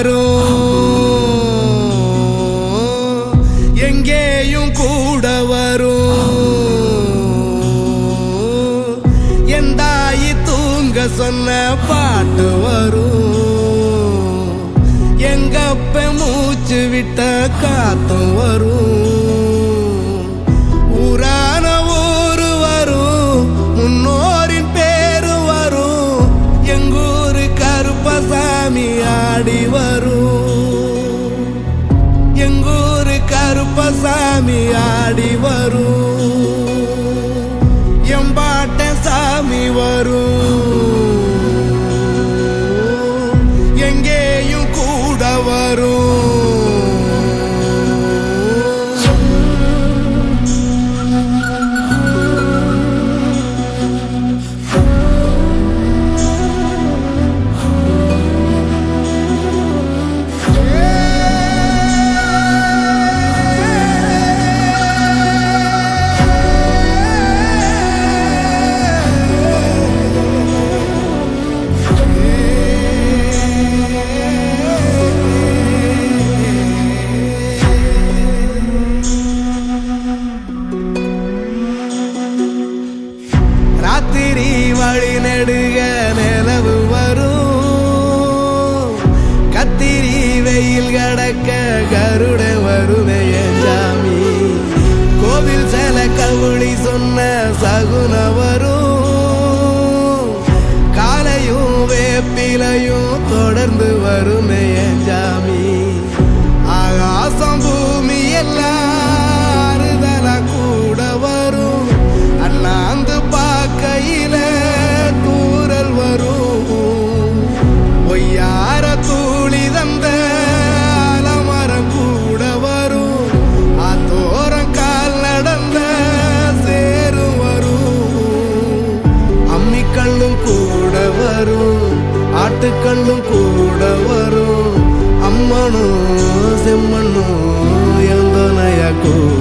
வரும், எங்கேயும் கூட வரும். என் தாயி தூங்க சொன்ன பாட்டு வரும், எங்கப்ப மூச்சு விட்ட காத்தும் வரும். ஊரான ஊரு வரும், முன்னோரின் பேரு வரும். எங்கூரு கருப்பசாமி ஆடி வரும், எங்கூரு கருப்பசாமி ஆடி வரும். எம்பாட்ட சாமி வரும், எங்கேயும் கூட வரும். ராத்திரி வழி நெடுக நிலவு வரும், கத்திரி வெயில் கடக்க கருட வருமே சாமி. கோவில் சில கவுளி சொன்ன சகுன வரும், காலையும் வேப்பிலையும் தொடர்ந்து வருமே சாமி. ஆகாசம் பூமி எல்லாம் ஆறுதலா கூட வரும், அண்ணாந்து பார்க்கையில தூரல் வரும். பொய்யார தூளி தந்த அலமரம் கூட வரும், ஆத்தோரம் கால் நடந்த சேரும் வரும். அம்மிக்கல்லும் கூட வரும், ஆட்டுக்கல்லும் கூட வரும். அம்மனும் செம்மண்ணும் எந்தனைய கூட